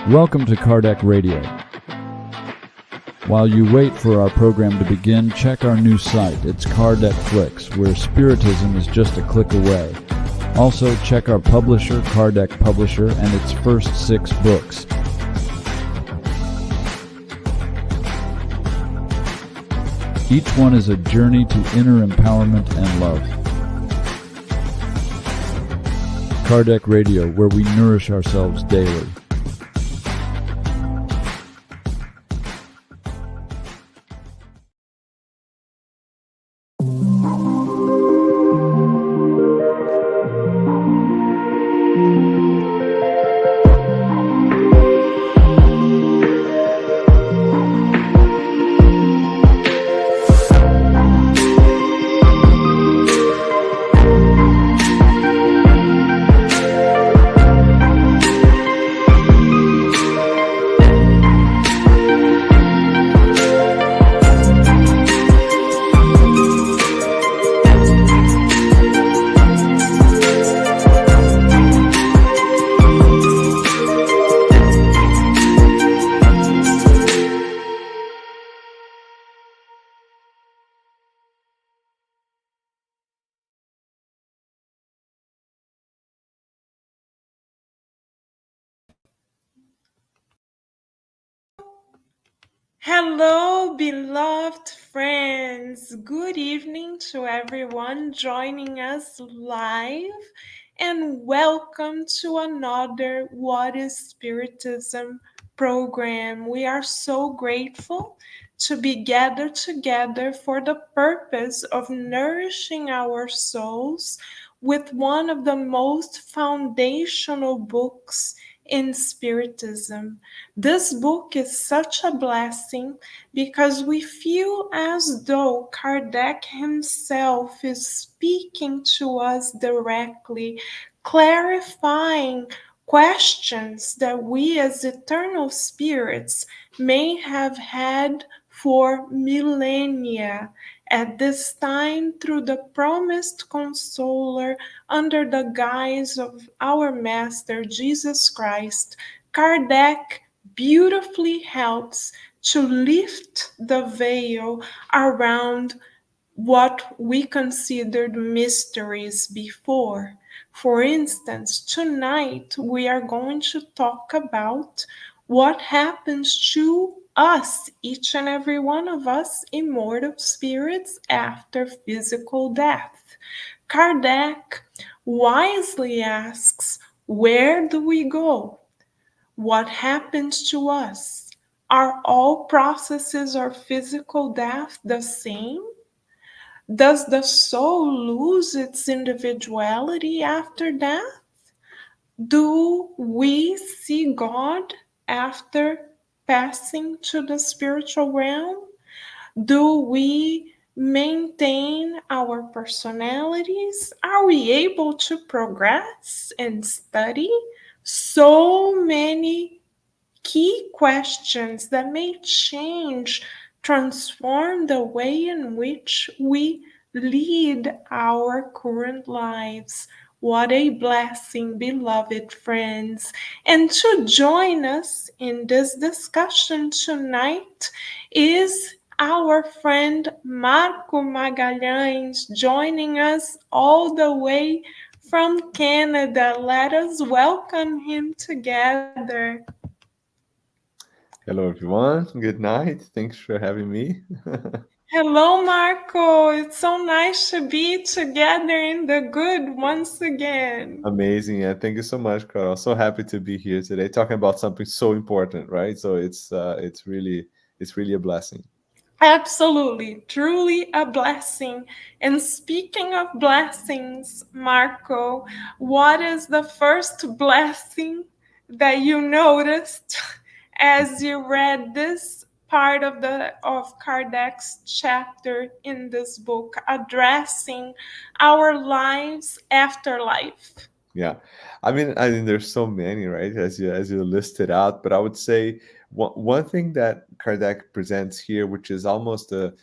Welcome to Kardec Radio. While you wait for our program to begin, check our new site. It's Kardec Flix, where Spiritism is just a click away. Also, check our publisher, Kardec Publisher, and its first 6 books. Each one is a journey to inner empowerment and love. Kardec Radio, where we nourish ourselves daily. Hello, beloved friends. Good evening to everyone joining us live, and welcome to another What is Spiritism program. We are so grateful to be gathered together for the purpose of nourishing our souls with one of the most foundational books in Spiritism. This book is such a blessing because we feel as though Kardec himself is speaking to us directly, clarifying questions that we as eternal spirits may have had for millennia. At this time, through the promised consoler, under the guise of our Master Jesus Christ, Kardec beautifully helps to lift the veil around what we considered mysteries before. For instance, tonight we are going to talk about what happens to us, each and every one of us, immortal spirits after physical death. Kardec wisely asks, where do we go? What happens to us? Are all processes of physical death the same? Does the soul lose its individuality after death? Do we see God after passing to the spiritual realm? Do we maintain our personalities? Are we able to progress and study? So many key questions that may change, transform the way in which we lead our current lives. What a blessing, beloved friends. And to join us in this discussion tonight is our friend Marco Magalhaes, joining us all the way from Canada. Let us welcome him together. Hello, everyone. Good night. Thanks for having me. Hello, Marco. It's so nice to be together in the good once again. Amazing. Yeah, thank you so much, Carol. So happy to be here today talking about something so important, right? So it's really a blessing. Absolutely, truly a blessing. And speaking of blessings, Marco, what is the first blessing that you noticed as you read this part of Kardec's chapter in this book addressing our lives after life? Yeah, I mean, there's so many, right? As you listed out, but I would say one thing that Kardec presents here, which is almost a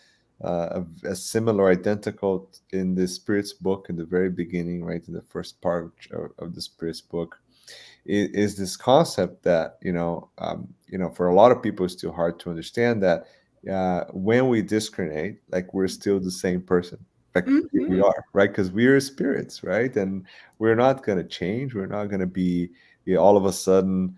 similar, identical in the Spirit's book in the very beginning, right, in the first part of the Spirit's book, is this concept that for a lot of people it's still hard to understand that when we discriminate, like we're still the same person, like here we Mhm. are, right? Because we're spirits, right? And we're not going to change. We're not going to be all of a sudden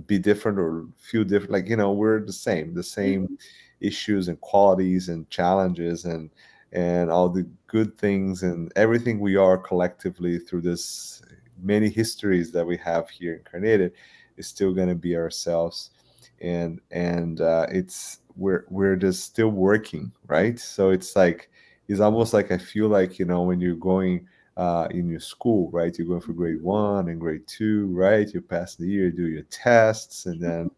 be different or feel different. Like we're the same issues and qualities and challenges and all the good things and everything we are collectively through this many histories that we have here incarnated is still going to be ourselves. And it's we're just still working, right? So it's almost like I feel like when you're going in your school, right? You're going for grade 1 and grade 2, right? You pass the year, do your tests, and then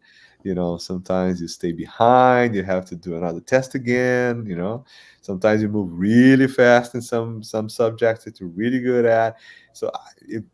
sometimes you stay behind, you have to do another test again. Sometimes you move really fast in some subjects that you're really good at. So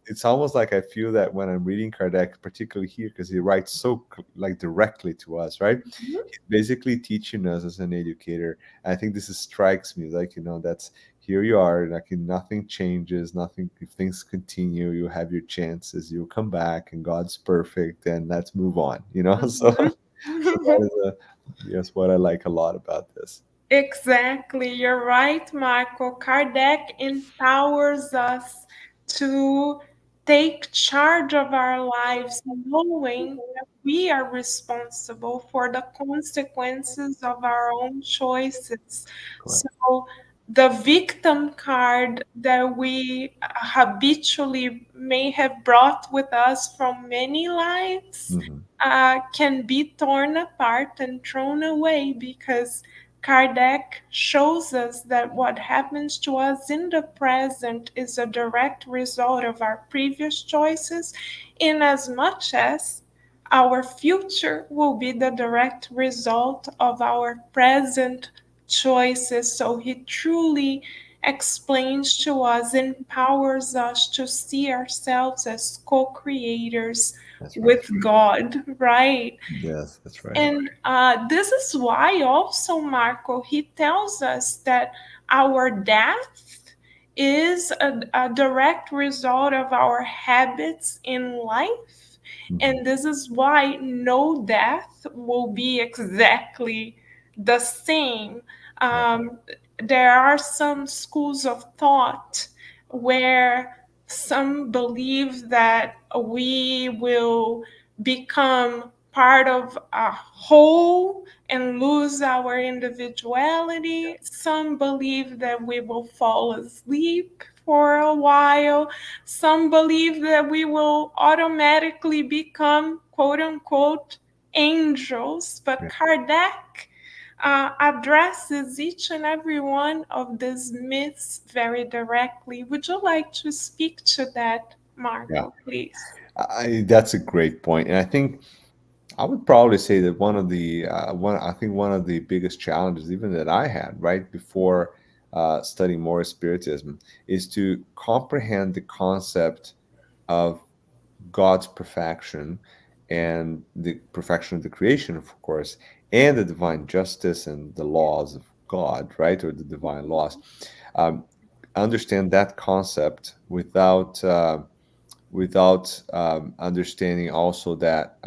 it's almost like I feel that when I'm reading Kardec, particularly here, because he writes so like directly to us, right? He's basically teaching us as an educator. I think this strikes me like that's here you are, like nothing changes, nothing. If things continue, you have your chances, you'll come back, and God's perfect, and let's move on. So Mhm. so that is yes, what I like a lot about this. Exactly, you're right, Michael. Kardec empowers us to take charge of our lives, knowing that we are responsible for the consequences of our own choices. Correct. So, the victim card that we habitually may have brought with us from many lives Hmm. can be torn apart and thrown away because Kardec shows us that what happens to us in the present is a direct result of our previous choices, in as much as our future will be the direct result of our present choices. So he truly explains to us, empowers us to see ourselves as co creators That's right. with God, right? Yes, that's right. And this is why also Marco, he tells us that our death is a direct result of our habits in life. Hmm. And this is why no death will be exactly the same. Yeah. Um, there are some schools of thought where some believe that we will become part of a whole and lose our individuality. Some believe that we will fall asleep for a while. Some believe that we will automatically become, quote unquote, angels. But Yeah. Kardec addresses each and every one of these myths very directly. Would you like to speak to that, Yeah. Marco, please? That's a great point, and I think I would probably say that one of the biggest challenges, even that I had right before studying more spiritism, is to comprehend the concept of God's perfection and the perfection of the creation, of course, and the divine justice and the laws of God, right, or the divine laws. Um, Understand that concept without understanding also that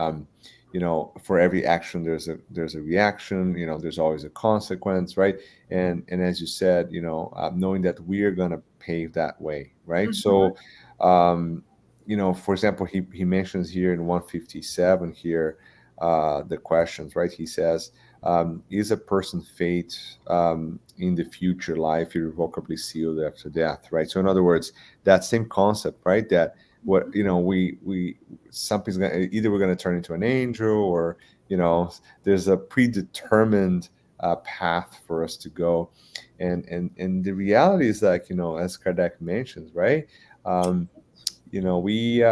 for every action there's a reaction. There's always a consequence, right? And as you said, knowing that we're going to pave that way, right? Mhm. So for example, he mentions here in 157 here the questions, right? He says, is a person's fate in the future life irrevocably sealed after death, right? So in other words, that same concept, right? That what we something's gonna, either we're gonna turn into an angel, or there's a predetermined path for us to go. And the reality is, like, as Kardec mentions, right? um we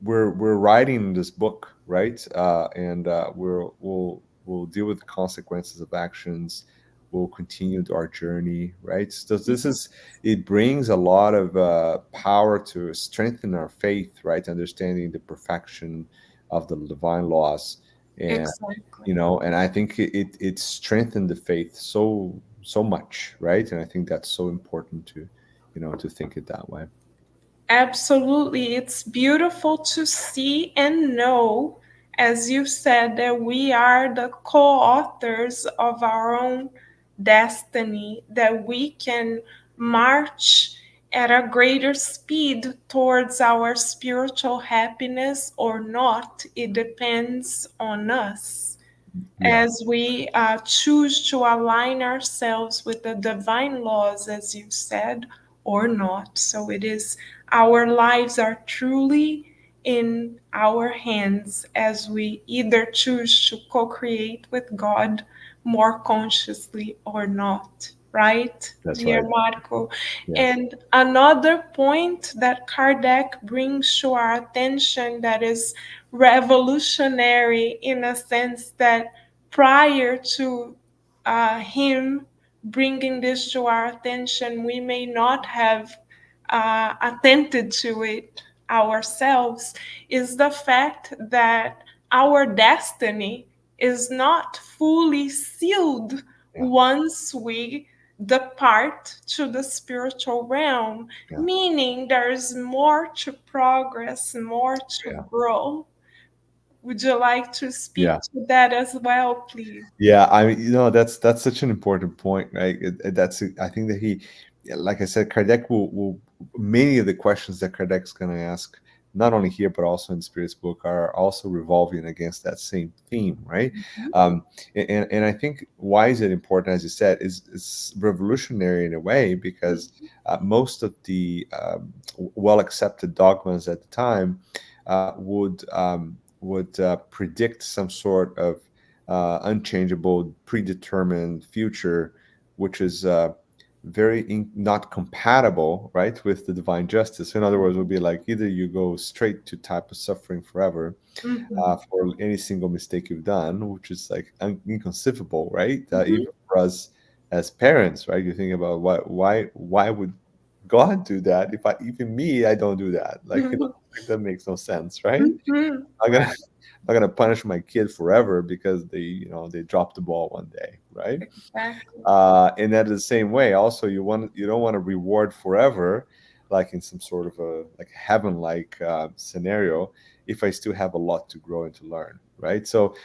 we're writing this book, right? And we'll deal with the consequences of actions. We'll continue our journey, right? So this is, it brings a lot of power to strengthen our faith, right? Understanding the perfection of the divine laws. And Exactly. and I think it strengthened the faith so much, right? And I think that's so important to to think it that way. Absolutely. It's beautiful to see and know, as you said, that we are the co authors of our own destiny, that we can march at a greater speed towards our spiritual happiness or not. It depends on us Yeah, as we choose to align ourselves with the divine laws, as you said, or not. So it is, our lives are truly in our hands as we either choose to co create with God more consciously or not. Right, that's dear right. Marco? Yes. And another point that Kardec brings to our attention that is revolutionary in a sense that prior to him bringing this to our attention, we may not have attended to it ourselves, is the fact that our destiny is not fully sealed Yeah. once we depart to the spiritual realm, Yeah. meaning there's more to progress, more to Yeah. grow. Would you like to speak Yeah. to that as well, please? Yeah, I mean, that's such an important point, right? That's I think that yeah, like I said, Kardec will many of the questions that Kardec's going to ask, not only here but also in Spirit's book, are also revolving against that same theme, right? Um, and I think why is it important, as you said, is it's revolutionary in a way because most of the well accepted dogmas at the time would predict some sort of unchangeable, predetermined future, which is not compatible, right, with the divine justice. In other words, would be like either you go straight to type of suffering forever Mhm, for any single mistake you've done, which is like inconceivable, right? mhm, Even for us as parents, right? You think about why would God do that? If I even me, I don't do that. Like mhm, like that makes no sense, right? mhm. I'm gonna Right, not gonna punish my kid forever because they dropped the ball one day, right? exactly. And that the same way, also you don't want to reward forever, like in some sort of a like heaven like scenario, if I still have a lot to grow and to learn, right? So,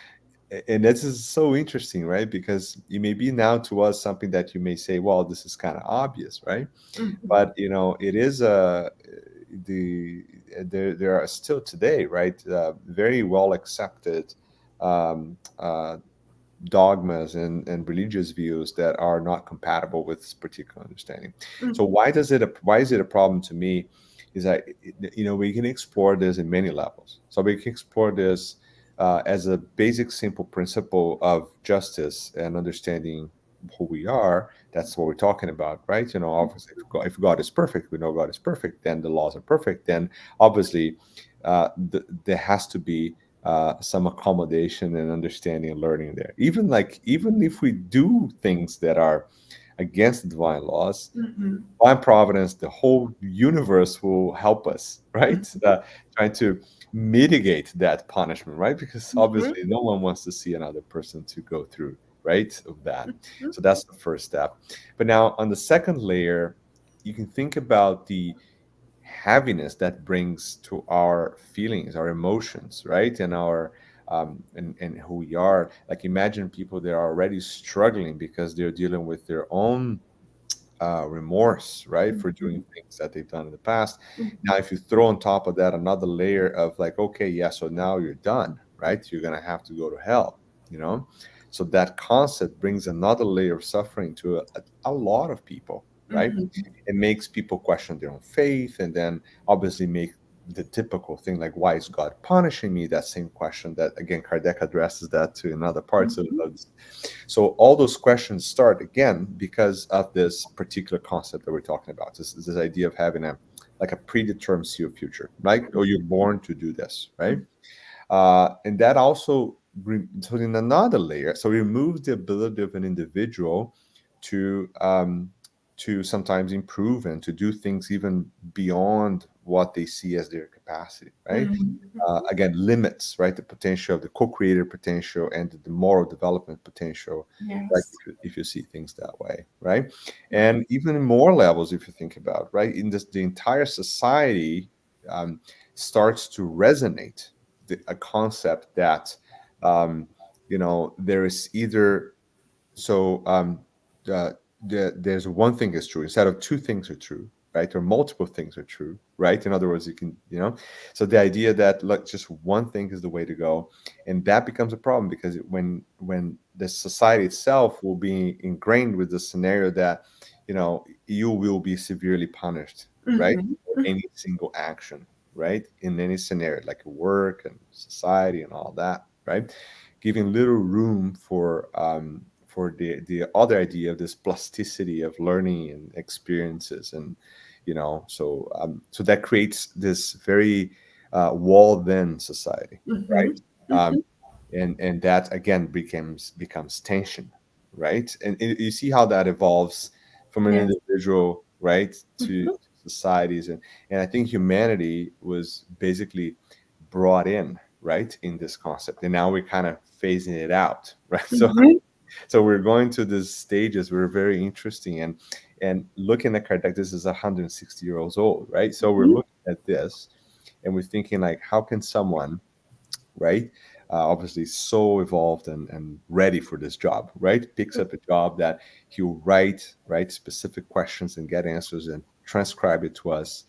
and this is so interesting, right? Because it may be now to us something that you may say, well, this is kind of obvious, right? Mhm, But it is the there are still today, right, very well accepted um, uh, dogmas and religious views that are not compatible with this particular understanding. So mhm, why is it a problem to me? Is that we can explore this in many levels. So we can explore this as a basic, simple principle of justice and understanding who we are. That's what we're talking about, right? Obviously, if God is perfect, we know God is perfect. Then the laws are perfect. Then obviously, there has to be some accommodation and understanding and learning there. Even if we do things that are against the divine laws, mhm, divine providence, the whole universe will help us, right? Trying to mitigate that punishment, right? Because mhm, obviously no one wants to see another person to go through, right? Of that. mhm, So that's the first step. But now on the second layer, you can think about the heaviness that brings to our feelings, our emotions, right? And our and who we are. Like imagine people that are already struggling because they're dealing with their own remorse, right, for doing mhm, things that they've done in the past. Now, mhm, if you throw on top of that another layer of like, okay, yeah, so now you're done, right? You're gonna have to go to hell, you know. So that concept brings another layer of suffering to a lot of people, right? mhm, It makes people question their own faith, and then obviously make the typical thing like, why is God punishing me? That same question that again Kardec addresses that to in other parts mhm, of so all those questions start again because of this particular concept that we're talking about. This idea of having a like a predetermined future, right? Or you're born to do this, right? And that also so in another layer, so removes the ability of an individual to to sometimes improve and to do things even beyond what they see as their capacity, right? Mhm. Again, limits, right? The potential of the co-creator potential and the moral development potential, right? Yes. If you see things that way, right? Right. And even in more levels, if you think about, right, in this, the entire society um, starts to resonate a concept that, um, there is either so uh, there's one thing is true instead of two things are true, right? Or multiple things are true, right? In other words, you can, so the idea that like just one thing is the way to go, and that becomes a problem because when the society itself will be ingrained with the scenario that you will be severely punished, right, Mhm. for any single action, right, in any scenario like work and society and all that, right, giving little room for the other idea of this plasticity of learning and experiences, and so that creates this very walled in society, right? Mhm. um, Mhm. and that again becomes tension, right? And you see how that evolves from an Yes. individual, right, to Mhm. societies, and I think humanity was basically brought in, right, in this concept, and now we're kind of phasing it out, right? Mhm. So we're going to these stages were very interesting, and looking at Kardec, this is 160 years old, right? So we're Mhm. looking at this and we're thinking like, how can someone, right, obviously so evolved and ready for this job, right, picks up a job that he'll write, right, specific questions and get answers and transcribe it to us,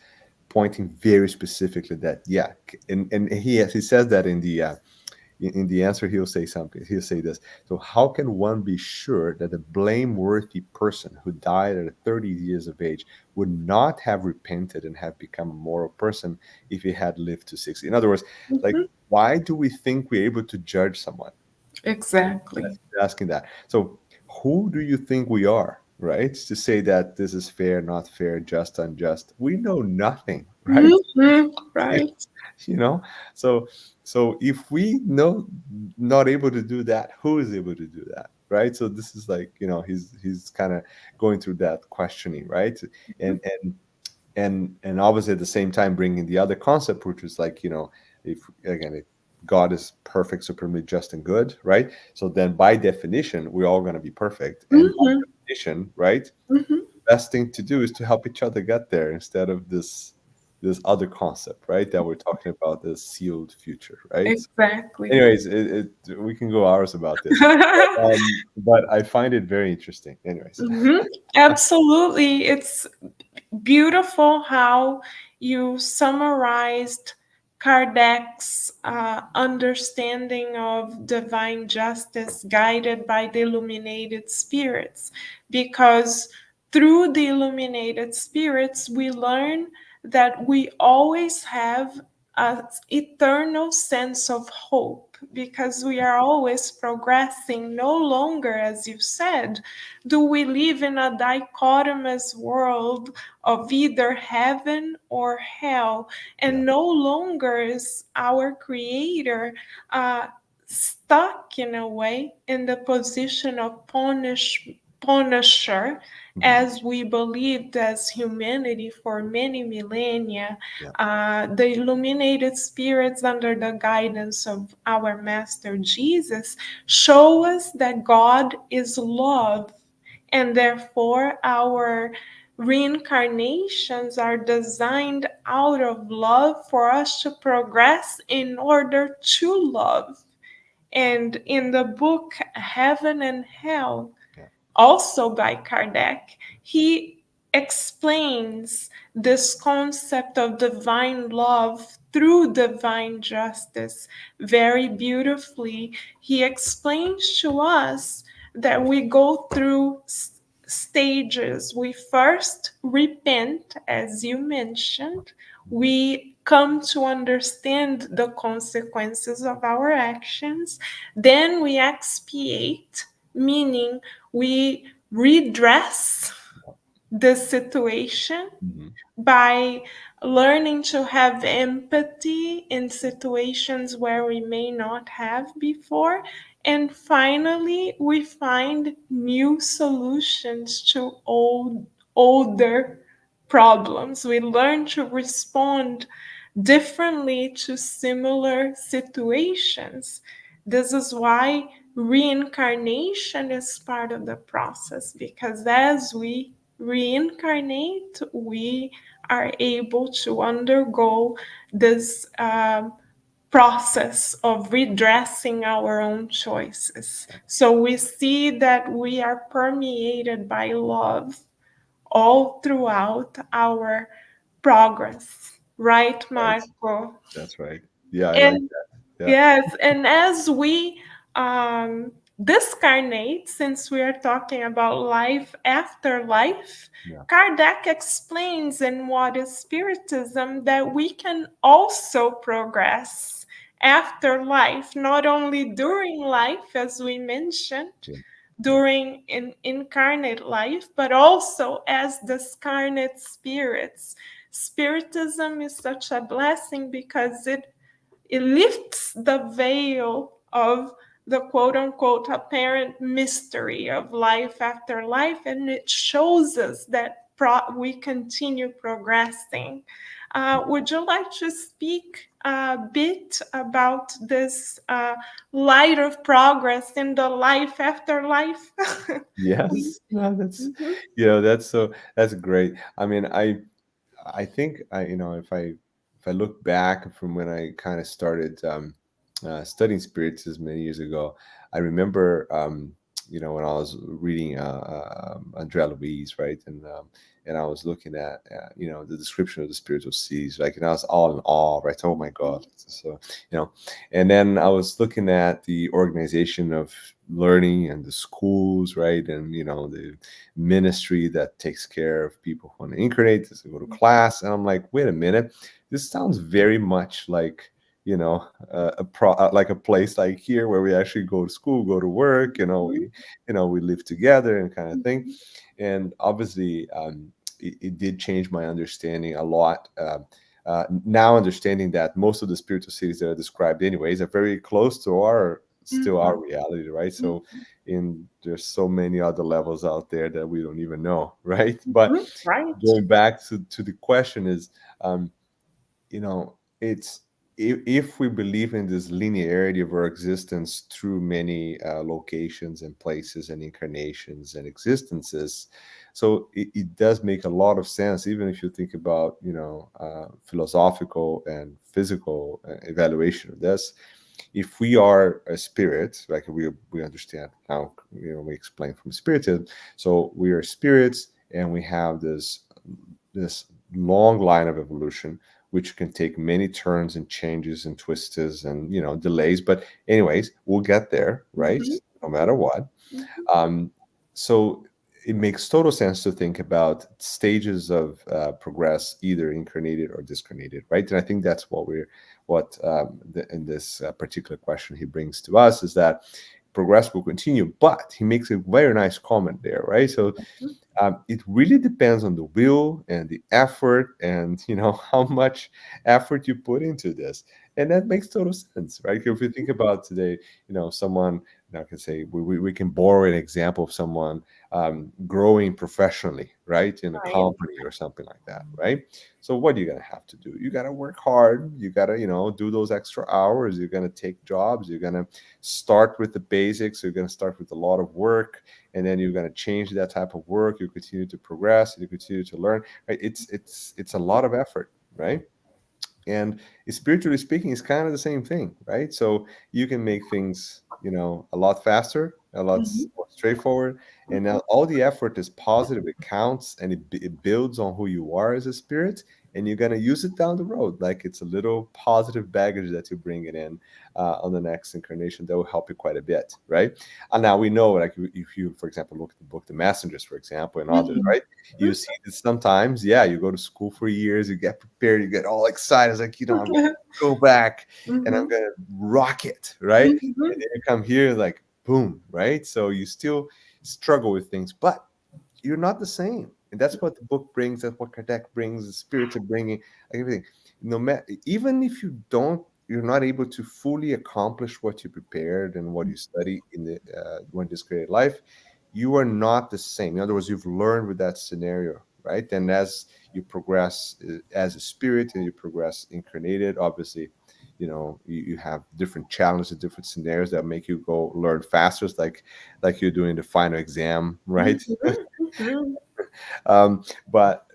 pointing very specifically that, yeah, and he says that in the answer, he'll say something. He'll say this. So, how can one be sure that a blameworthy person who died at 30 years of age would not have repented and have become a moral person if he had lived to 60? In other words, like, Mhm. why do we think we're able to judge someone? Exactly. Asking that. So, who do you think we are, right? To say that this is fair, not fair, just, unjust. We know nothing, right? Mhm. Right. you know so if we know not able to do that, who is able to do that, right? So this is like, he's kind of going through that questioning, right? And obviously at the same time bringing the other concept, which is like, if God is perfect, supremely just and good, right? So then by definition we're all going to be perfect, and by Mhm. definition, right, Mhm. best thing to do is to help each other get there instead of this other concept, right, that we're talking about, this sealed future, right? Exactly. Anyways, we can go hours about this, but I find it very interesting. Anyways. Mhm. Absolutely. It's beautiful how you summarized Kardec's understanding of divine justice guided by the illuminated spirits, because through the illuminated spirits, we learn that we always have an eternal sense of hope because we are always progressing. No longer, as you said, do we live in a dichotomous world of either heaven or hell, Yeah. and no longer is our Creator stuck in a way in the position of punisher, Mhm. as we believed as humanity for many millennia. Yeah. The illuminated spirits, under the guidance of our Master Jesus, show us that God is love, and therefore our reincarnations are designed out of love for us to progress in order to love. And in the book Heaven and Hell, Yeah. also by Kardec, he explains this concept of divine love through divine justice very beautifully. He explains to us that we go through stages. We first repent, as you mentioned. Mhm. We come to understand the consequences of our actions. Then we expiate, meaning we redress the situation Mhm. by learning to have empathy in situations where we may not have before. And finally, we find new solutions to older problems. We learn to respond differently to similar situations. This is why reincarnation is part of the process, because as we reincarnate, we are able to undergo this process of redressing our own choices. So we see that we are permeated by love all throughout our progress, right, Right. Marco? That's right. Yeah, I like And that. Yeah. yes, and as we discarnate, since we are talking about life after life, Yeah. Kardec explains in What is Spiritism that we can also progress after life, not only during life, as we mentioned, Yeah. during incarnate life, but also as discarnate spirits. Spiritism is such a blessing because it lifts the veil of the quote unquote apparent mystery of life after life, and it shows us that we continue progressing. Would you like to speak a bit about this light of progress in the life after life? Yes. No, that's Mhm, that's great. I mean, I think if I look back from when I kind of started studying spiritism many years ago, I remember when I was reading Andrea Louise, right, and I was looking at the description of the spiritual seas, like, and I was all in awe, right? Oh my God! So and then I was looking at the organization of learning and the schools, right, and the ministry that takes care of people who want to incarnate, to go to class. And I'm like, wait a minute, this sounds very much like, like a place like here where we actually go to school, go to work, we live together and kind of thing. And obviously, it did change my understanding a lot. Now understanding that most of the spiritual cities that are described anyways are very close to our reality, right? So there's so many other levels out there that we don't even know, right? But right. going back to the question is, um, it's if we believe in this linearity of our existence through many locations and places and incarnations and existences, so it does make a lot of sense, even if you think about philosophical and physical evaluation of this. If we are a spirit, like we understand now, we explain from spiritism, so we are spirits and we have this long line of evolution which can take many turns and changes and twists and delays, but anyways, we'll get there, right? Mhm, No matter what. mhm, um, so it makes total sense to think about stages of progress, either incarnated or discarnated, right? And I think that's in this particular question he brings to us, is that progress will continue. But he makes a very nice comment there, right? So it really depends on the will and the effort, and how much effort you put into this, and that makes total sense, right? If you think about today, someone, I can say, we can borrow an example of someone growing professionally, right, in a right. company or something like that, right? So what are you going to have to do? You got to work hard, you got to do those extra hours, you're going to take jobs, you're going to start with the basics, you're going to start with a lot of work, and then you're going to change that type of work, you continue to progress and you continue to learn, right? It's a lot of effort, right? And spiritually speaking, it's kind of the same thing, right? So you can make things a lot faster, a lot Mhm, more straightforward, and now all the effort is positive, it counts, and it builds on who you are as a spirit, and you're going to use it down the road like it's a little positive baggage that you bring it in on the next incarnation that will help you quite a bit, right? And now we know, like, if you, for example, look at the book The Messengers, for example, and others, mhm, right? You see that sometimes, yeah, you go to school for years, you get prepared, you get all excited. It's like, I'm going to go back and I'm mhm, going to rock it, right? And mhm, then you come here, like, boom, right? So you still struggle with things, but you're not the same. And that's what the book brings, that's what Kardec brings, the spirits are bringing, everything. No matter, even if you're not able to fully accomplish what you prepared and what you study in the one discredited life, you are not the same. In other words, you've learned with that scenario, right? And as you progress as a spirit and you progress incarnated, obviously, you have different challenges, different scenarios that make you go learn faster. It's like you're doing the final exam, right? Mhm, mhm, But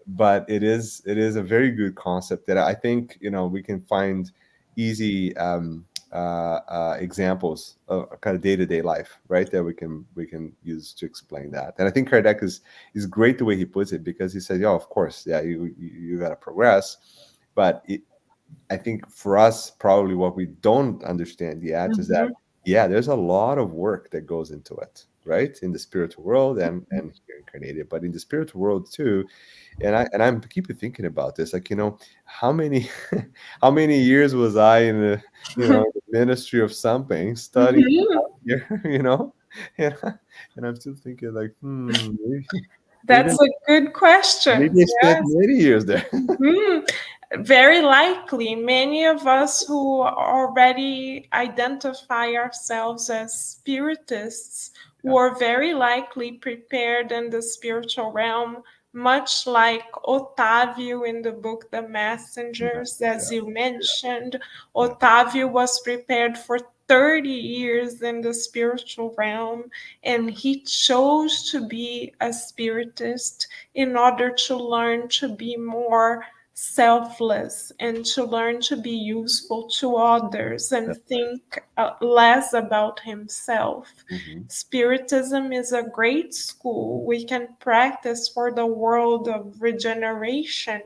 it is a very good concept that I think we can find easy examples of kind of day-to-day life, right? That we can use to explain that. And I think Kardec is great the way he puts it, because he says, yeah, of course, yeah, you got to progress, but I think for us, probably what we don't understand yet is that, mhm, yeah, there's a lot of work that goes into it, right? In the spiritual world and here incarnated, but in the spiritual world too. And I'm keep thinking about this, like, how many how many years was I in the ministry of something studying mhm. here, and, and I'm still thinking like, maybe That's a good question. maybe I spent many years there. Mhm. Very likely, many of us who already identify ourselves as spiritists Yeah, were very likely prepared in the spiritual realm, much like Otavio in the book The yeah, Messengers, as yeah, you mentioned. yeah. Otavio was prepared for 30 years in the spiritual realm, and he chose to be a spiritist in order to learn to be more selfless and to learn to be useful to others and That's think less about himself. right. Hmm. Spiritism is a great school. We can practice for the world of regeneration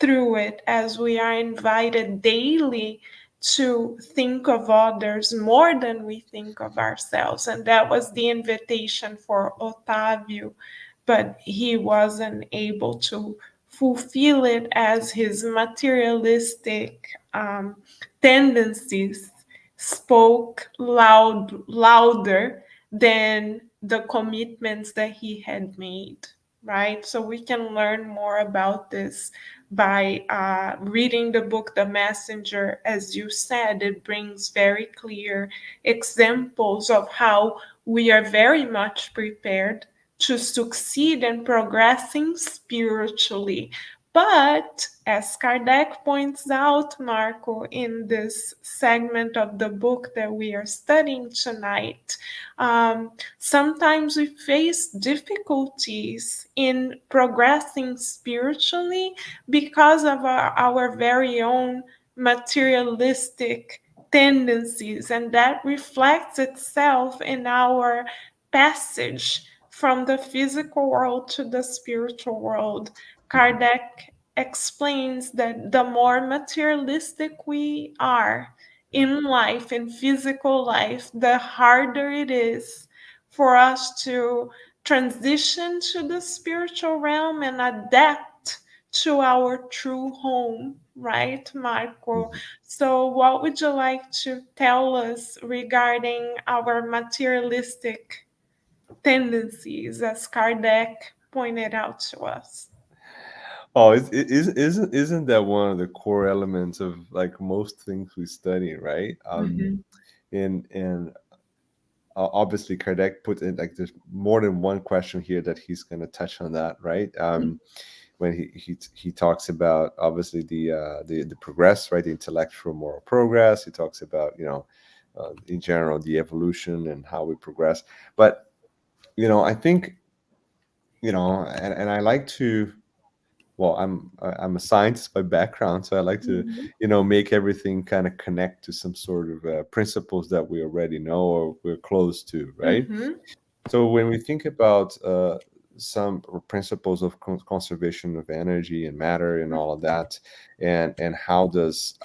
through it, as we are invited daily to think of others more than we think of ourselves. And that was the invitation for Otavio, but he wasn't able to fulfill it as his materialistic tendencies spoke louder than the commitments that he had made, right? So we can learn more about this by reading the book The Messenger. As you said, it brings very clear examples of how we are very much prepared to succeed in progressing spiritually. But as Kardec points out, Marco, in this segment of the book that we are studying tonight, sometimes we face difficulties in progressing spiritually because of our very own materialistic tendencies, and that reflects itself in our passage from the physical world to the spiritual world. Kardec explains that the more materialistic we are in life, in physical life, the harder it is for us to transition to the spiritual realm and adapt to our true home, right, Marco? Hmm. So, what would you like to tell us regarding our materialistic tendencies, as Kardec pointed out to us? Oh, isn't that one of the core elements of like most things we study, right? Mhm, And obviously Kardec put in like there's more than one question here that he's going to touch on that, right? When he talks about obviously the progress, right? The intellectual moral progress. He talks about in general the evolution and how we progress. But I think and I like to, well, I'm a scientist by background, so I like to mhm, make everything kind of connect to some sort of principles that we already know or we're close to, right? mhm, So when we think about some principles of conservation of energy and matter and all of that, and how does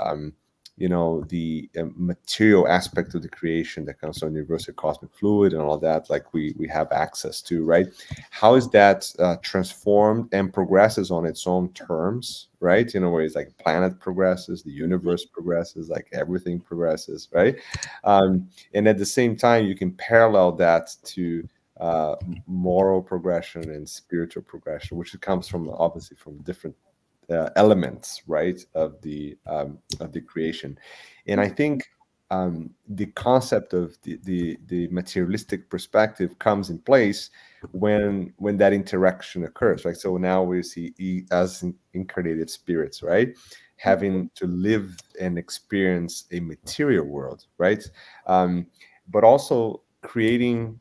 the material aspect of the creation that comes from universal cosmic fluid and all of that, like we have access to, right? How is that transformed and progresses on its own terms, right? Where it's like planet progresses, the universe progresses, like everything progresses, right? And at the same time, you can parallel that to uh, moral progression and spiritual progression, which comes from obviously from different elements, right, of the creation. And I think the concept of the materialistic perspective comes in place when that interaction occurs, right? So now we see as incarnated spirits, right, having to live and experience a material world, right? um, but also creating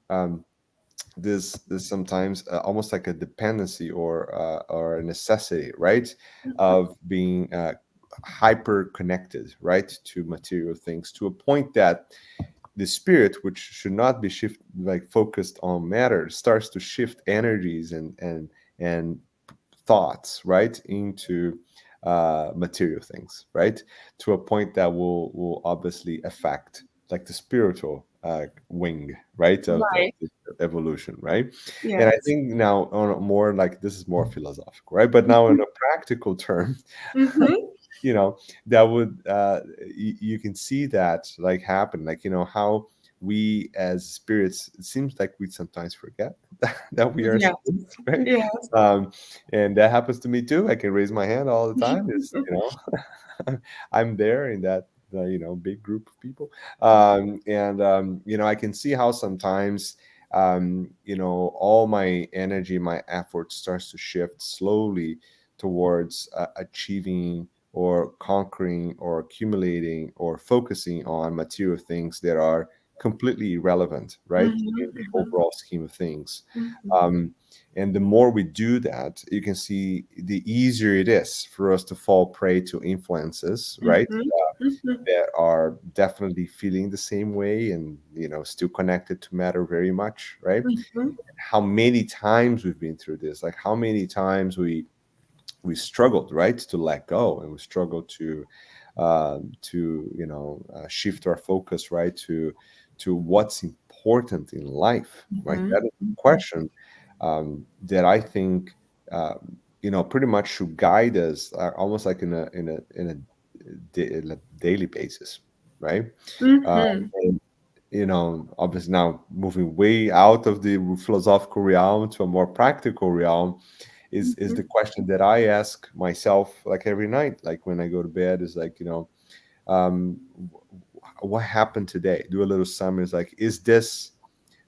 this sometimes almost like a dependency or a necessity, right, of being hyper connected, right, to material things, to a point that the spirit, which should not be shift like focused on matter, starts to shift energies and thoughts, right, into material things, right, to a point that will obviously affect like the spiritual wing, right, of Right. the evolution, right. And I Yes. think now on a more like, this is more philosophical, right, but now in a practical term, Mm-hmm. you know, that would you can see that like happen, like, how we as spirits, it seems like we sometimes forget that we are Yes. spirits, right. Yes. um and that happens to me too. I can raise my hand all the time, is, I'm there in that big group of people. And I can see how sometimes all my energy, my effort starts to shift slowly towards achieving or conquering or accumulating or focusing on material things that are completely irrelevant, right, in Mm-hmm. the Mm-hmm. overall scheme of things. Mm-hmm. um, and the more we do that, you can see the easier it is for us to fall prey to influences, right, Mm-hmm. Mm-hmm. that are definitely feeling the same way and still connected to matter very much, right. Mm-hmm. How many times we've been through this, like how many times we struggled, right, to let go, and we struggled to shift our focus, right, to what's important in life, right. Mm-hmm. That is the question that I think pretty much should guide us, almost like in a daily basis, right. uh, Mm-hmm. and, obviously now moving way out of the philosophical realm to a more practical realm, is the question that I ask myself like every night, like when I go to bed, is like, what happened today? Do a little summary. Is like, is this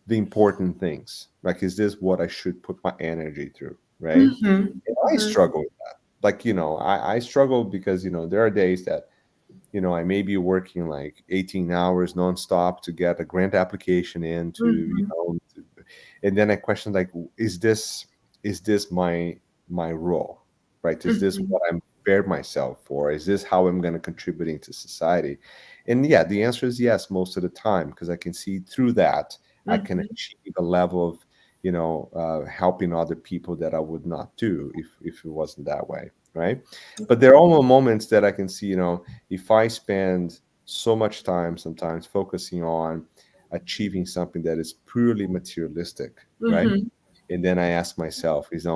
the important things? Like, is this what I should put my energy through? Right? Mm-hmm. And I Mm-hmm. struggle with that. Like, I struggle because there are days that I may be working like 18 hours nonstop to get a grant application in and then I question like, is this my role, right? Is this Mm-hmm. what I'm prepared myself for? Is this how I'm going to contribute into society? And yeah, the answer is yes most of the time, because I can see through that I can Mm-hmm. achieve a level of helping other people that I would not do if it wasn't that way, right? But there are also moments that I can see, if I spend so much time sometimes focusing on achieving something that is purely materialistic, right? Mm-hmm. And then I ask myself, is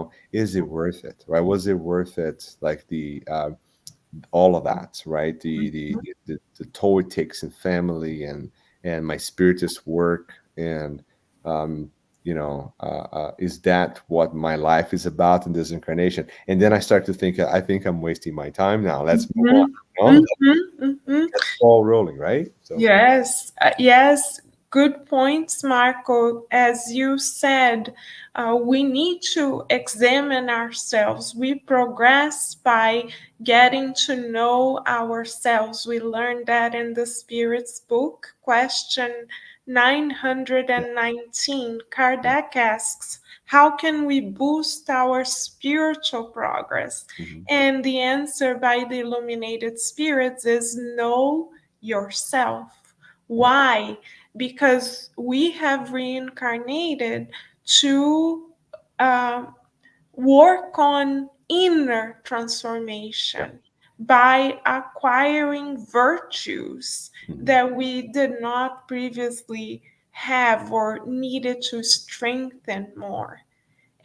it worth it, right? Was it worth it? Like all of that, right? The toll it takes in family and my spiritist work and um, is that what my life is about in this incarnation? And then I start to think, I think I'm wasting my time now. Let's move on. Mm-hmm. You know? Mm-hmm. Mm-hmm. That's all rolling, right? So. Yes, yes, good points, Marco. As you said, we need to examine ourselves. We progress by getting to know ourselves. We learned that in the Spirit's book, question 919. Kardec asks, how can we boost our spiritual progress? Mhm. And the answer by the illuminated spirits is no yourself. Why? Because we have reincarnated to uh, work on inner Yeah. transformation by acquiring virtues Mhm. that we did not previously have or needed to strengthen more.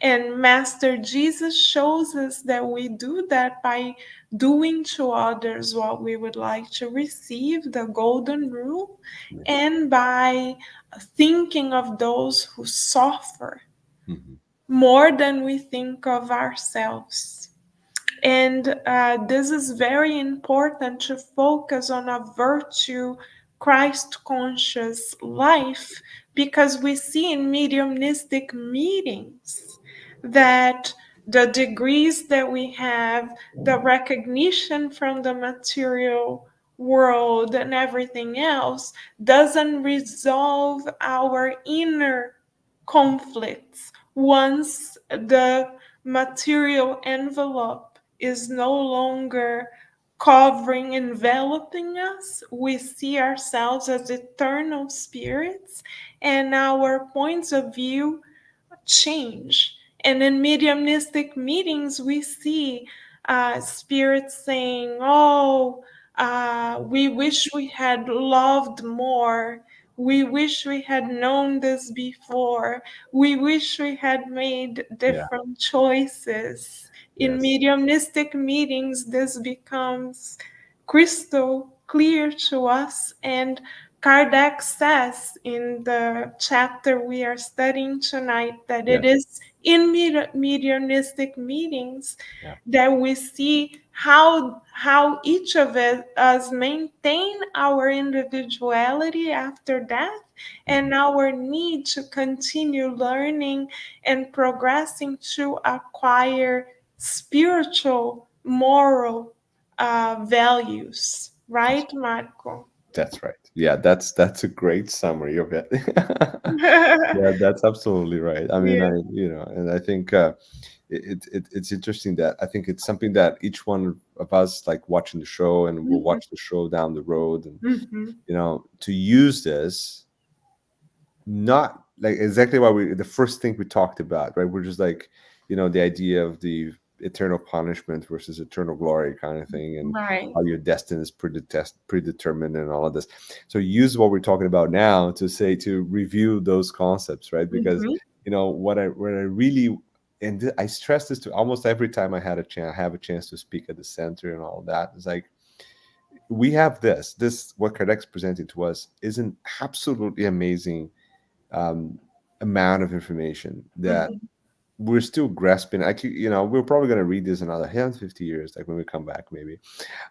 And Master Jesus shows us that we do that by doing to others what we would like to receive, the golden rule, Yeah. and by thinking of those who suffer Mhm. more than we think of ourselves. And this is very important to focus on a virtue Christ conscious life, because we see in mediumistic meetings that the degrees that we have, the recognition from the material world and everything else doesn't resolve our inner conflicts. Once the material envelope is no longer covering, enveloping us, we see ourselves as eternal spirits, and our points of view change. And in mediumistic meetings, we see spirits saying, "Oh, we wish we had loved more. We wish we had known this before. We wish we had made Yeah. different choices." In Yes. mediumistic meetings, this becomes crystal clear to us, and Kardec says in the chapter we are studying tonight that Yeah. it is in mediumistic meetings Yeah. that we see how each of us maintain our individuality after death, Mhm. and our need to continue learning and progressing to acquire spiritual, moral values. Right, Marco? That's right. Yeah, that's a great summary of it. Yeah, that's absolutely right. I mean, Yeah. and I think it's interesting that I think it's something that each one of us, like watching the show, and we'll Mhm, watch the show down the road, and mhm, to use this, not like exactly what we the first thing we talked about, right? We're just like, the idea of the eternal punishment versus eternal glory kind of thing, and right. how your destiny is predetermined and all of this. So use what we're talking about now to say, to review those concepts, right? Because Mhm, what I really, and I stress this to almost every time I have a chance to speak at the center and all that. It's like, we have this what Kardec's presenting to us is an absolutely amazing um, amount of information that mhm, we're still grasping. We're probably going to read this another 150 years, like when we come back, maybe.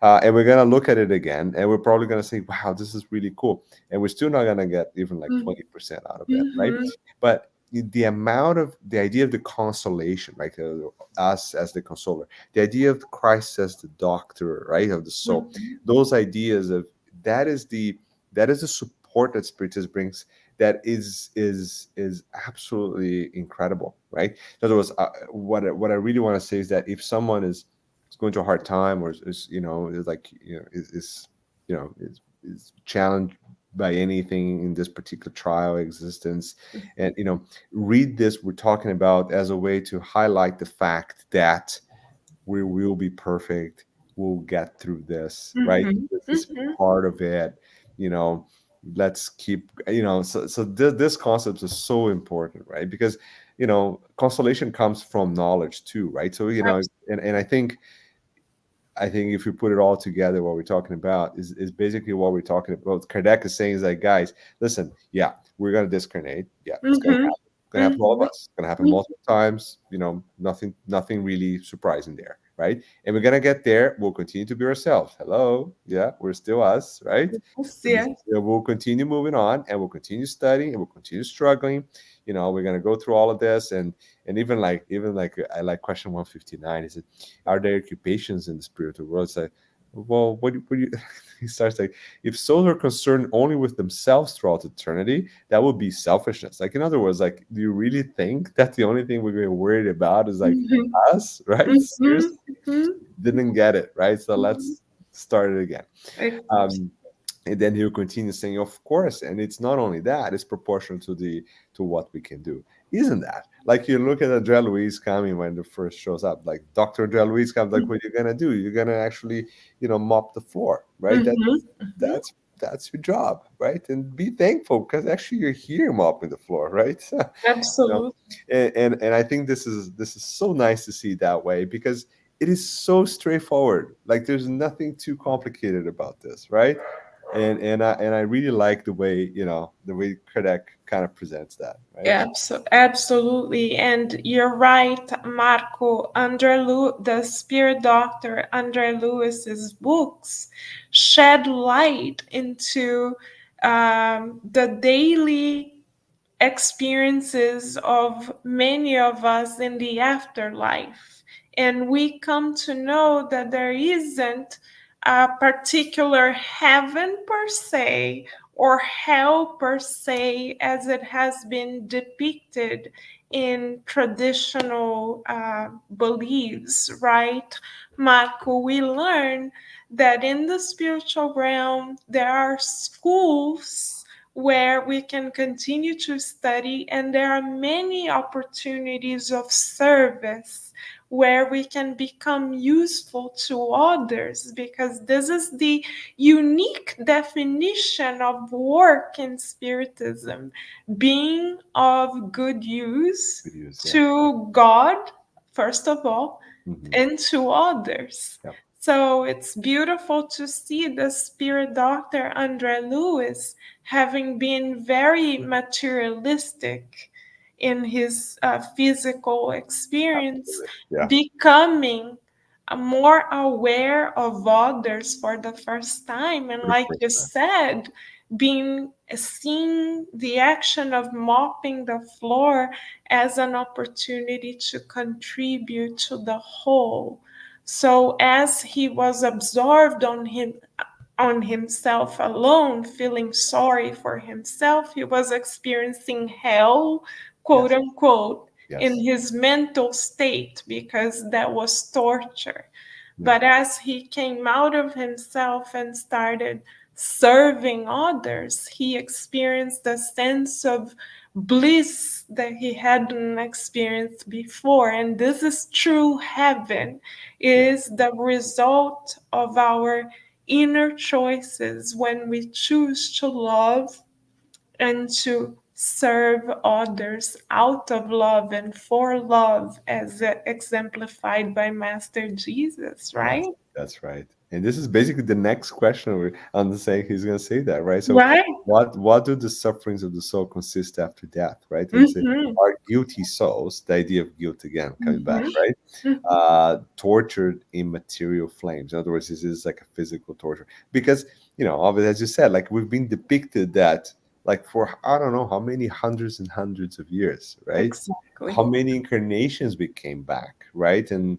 And we're going to look at it again, and we're probably going to say, wow, this is really cool. And we're still not going to get even like mhm, 20% out of it, right? mhm, But the idea of the consolation, like us as the consoler, the idea of Christ as the doctor, right, of the soul, mhm, those ideas of that is the that is the support that Spiritism brings, that is absolutely incredible, right? In other words, what I really want to say is that if someone is going through a hard time, or is like, is challenged by anything in this particular trial existence, and read this we're talking about as a way to highlight the fact that we will be perfect, we'll get through this, right? mhm, This is mhm, part of it, you know let's keep, so this concept is so important, right? Because consolation comes from knowledge too, right? So and I think if we put it all together, what we're talking about is basically what we're talking about. Kardec is saying is like, guys, listen, yeah, we're gonna discarnate. Yeah, it's gonna mhm, happen. It's gonna happen to all of mhm, us. It's gonna happen multiple times. Nothing really surprising there, right? And we're gonna get there. We'll continue to be ourselves. Hello, yeah, we're still us, right? yes, yes. We'll continue moving on, and we'll continue studying, and we'll continue struggling. We're gonna go through all of this, and even like I like question 159. Is it, are there occupations in the spiritual world? It's like, well, what do you he starts like, if souls are concerned only with themselves throughout eternity, that would be selfishness. Like, in other words, like, do you really think that the only thing we're going to worried about is like Mhm, us, right? mhm, Seriously, mhm, didn't get it, right? So mhm. let's start it again. Exactly. um and then he'll continue saying, of course, and it's not only that, it's proportional to what we can do. Isn't that, like, you look at Andrea Luis coming when the first shows up, like Dr. Andrea Luis comes, like, what you're gonna do, you're gonna actually mop the floor, right? Mhm, mhm. That's your job, right? And be thankful, because actually you're here mopping the floor, right? know, Absolutely. and I think this is so nice to see that way, because it is so straightforward. Like, there's nothing too complicated about this, right? And I really like the way Kardec kind of presents that, right? Absolutely. And you're right, Marco. The spirit doctor Andre Lewis's books shed light into the daily experiences of many of us in the afterlife. And we come to know that there isn't a particular heaven per se or hell per se as it has been depicted in traditional beliefs, right? Marco, we learn that in the spiritual realm there are schools where we can continue to study, and there are many opportunities of service where we can become useful to others, because this is the unique definition of work in Spiritism: being of good use Videos, yeah. to God, first of all, Hmm. and to others. Yep. So it's beautiful to see the spirit doctor Andre Lewis having been very materialistic in his physical experience, Absolutely. Yeah. becoming more aware of others for the first time. And For the like first you time. said, being seeing the action of mopping the floor as an opportunity to contribute to the whole. So as he was absorbed on himself alone, feeling sorry for himself, he was experiencing hell, quote Yes. unquote, in Yes. his mental state, because that was torture. Yeah. But as he came out of himself and started serving others, he experienced a sense of bliss that he hadn't experienced before. And this is true heaven, Yeah. is the result of our inner choices when we choose to love and to serve others out of love and for love, as exemplified by Master Jesus, Yes, right? that's right. And this is basically the next question. I'm saying he's going to say that, right? So, Right? what do the sufferings of the soul consist after death, right? And say, Mm-hmm. are guilty souls, the idea of guilt again coming back, Mm-hmm. right? Mm-hmm. Tortured in material flames. In other words, this is like a physical torture because obviously, as you said, like we've been depicted that like for I don't know how many hundreds and hundreds of years, right? How Exactly. many incarnations we came back, right? And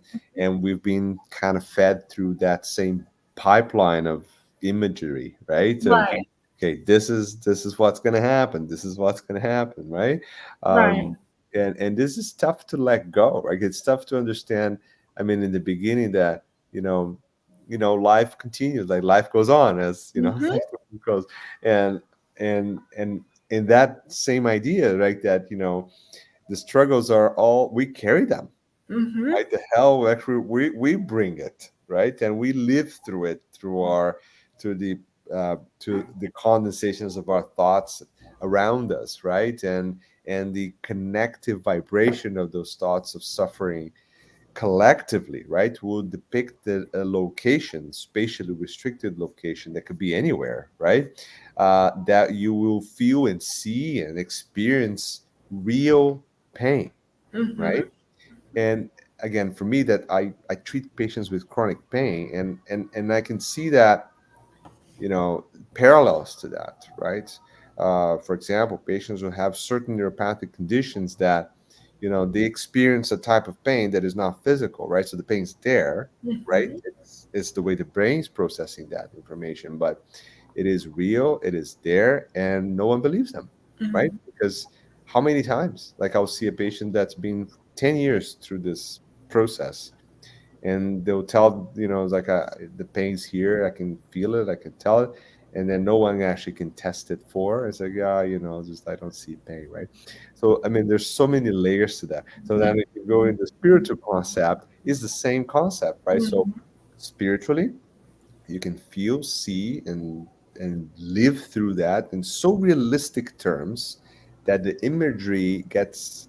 we've been kind of fed through that same pipeline of imagery, right? Of Right. okay, this is what's going to happen. This is what's going to happen, right? Right. And this is tough to let go, right? It's tough to understand. I mean, in the beginning, that you know, life continues, like life goes on, as Mm-hmm. like the book goes, and and that same idea, right? That the struggles are all we carry them, Mm-hmm. right? The hell actually we bring it, right? And we live through it through our to the condensations of our thoughts around us, right? And the connective vibration of those thoughts of suffering collectively, right, will depict a location, spatially restricted location that could be anywhere, right? That you will feel and see and experience real pain, Mm-hmm. right? And again, for me, that I treat patients with chronic pain, and I can see that parallels to that, right? For example, patients who have certain neuropathic conditions that they experience a type of pain that is not physical, right? So the pain's there, right? Mm-hmm. It's the way the brain's processing that information, but it is real, it is there, and no one believes them, right? Mm-hmm. Because how many times, like I'll see a patient that's been 10 years through this process, and they'll tell it's like the pain's here, I can feel it, I can tell it, and then no one actually can test it for it's like, yeah, just I don't see pain, right? So I mean, there's so many layers to that. So then if you go into spiritual concept, is the same concept, right? So Mm-hmm. spiritually you can feel, see, and live through that in so realistic terms that the imagery gets